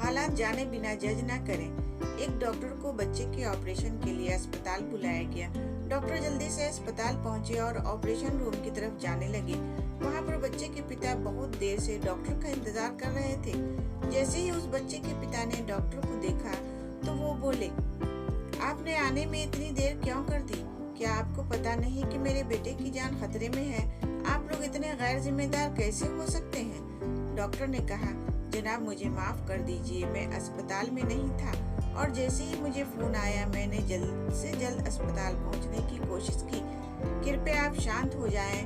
हालात जाने बिना जज न करें। एक डॉक्टर को बच्चे के ऑपरेशन के लिए अस्पताल बुलाया गया। डॉक्टर जल्दी से अस्पताल पहुंचे और ऑपरेशन रूम की तरफ जाने लगे। वहां पर बच्चे के पिता बहुत देर से डॉक्टर का इंतजार कर रहे थे। जैसे ही उस बच्चे के पिता ने डॉक्टर को देखा तो वो बोले, आपने आने में इतनी देर क्यों कर दी? क्या आपको पता नहीं कि मेरे बेटे की जान खतरे में है? आप लोग इतने गैर जिम्मेदार कैसे हो सकते हैं? डॉक्टर ने कहा, जनाब मुझे माफ कर दीजिए, मैं अस्पताल में नहीं था और जैसे ही मुझे फोन आया मैंने जल्द से जल्द अस्पताल पहुंचने की कोशिश की। कृपया आप शांत हो जाएं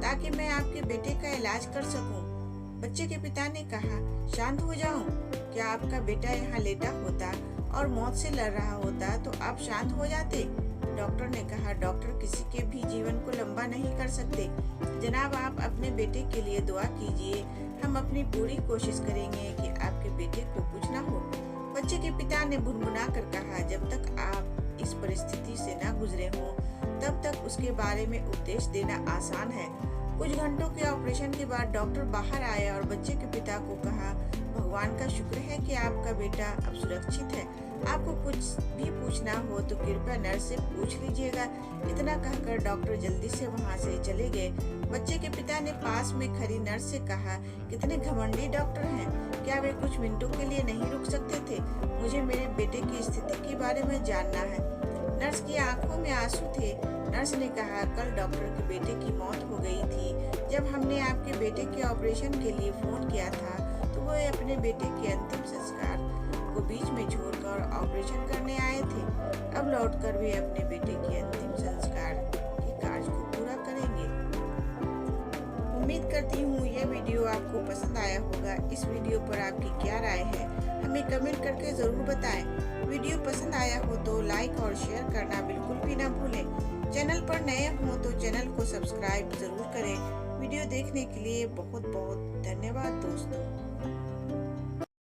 ताकि मैं आपके बेटे का इलाज कर सकूं। बच्चे के पिता ने कहा, शांत हो जाऊं? क्या आपका बेटा यहाँ लेटा होता और मौत से लड़ रहा होता तो आप शांत हो जाते? डॉक्टर ने कहा, डॉक्टर किसी के भी जीवन को लंबा नहीं कर सकते। जनाब आप अपने बेटे के लिए दुआ कीजिए, हम अपनी पूरी कोशिश करेंगे कि आपके बेटे को कुछ ना हो। बच्चे के पिता ने भुनभुना कर कहा, जब तक आप इस परिस्थिति से ना गुजरे हो तब तक उसके बारे में उपदेश देना आसान है। कुछ घंटों के ऑपरेशन के बाद डॉक्टर बाहर आया और बच्चे के पिता को कहा, भगवान का शुक्र है कि आपका बेटा अब सुरक्षित है। आपको कुछ भी पूछना हो तो कृपया नर्स से पूछ लीजिएगा। इतना कहकर डॉक्टर जल्दी से वहां से चले गए। बच्चे के पिता ने पास में खड़ी नर्स से कहा, कितने घमंडी डॉक्टर हैं, क्या वे कुछ मिनटों के लिए नहीं रुक सकते थे? मुझे मेरे बेटे की स्थिति के बारे में जानना है। नर्स की आंखों में आंसू थे। नर्स ने कहा, कल डॉक्टर के बेटे की मौत हो गई थी। जब हमने आपके बेटे के ऑपरेशन के लिए फोन किया था तो वो अपने बेटे के अंतिम संस्कार को बीच में छोड़कर ऑपरेशन करने आए थे। अब लौटकर वे अपने बेटे के अंतिम संस्कार के कार्य को पूरा करेंगे। उम्मीद करती हूँ यह वीडियो आपको पसंद आया होगा। इस वीडियो पर आपकी क्या राय है हमें कमेंट करके जरूर बताएं। वीडियो पसंद आया हो तो लाइक और शेयर करना बिल्कुल भी ना भूलें। चैनल पर नए हो तो चैनल को सब्सक्राइब जरूर करें। वीडियो देखने के लिए बहुत बहुत धन्यवाद दोस्तों।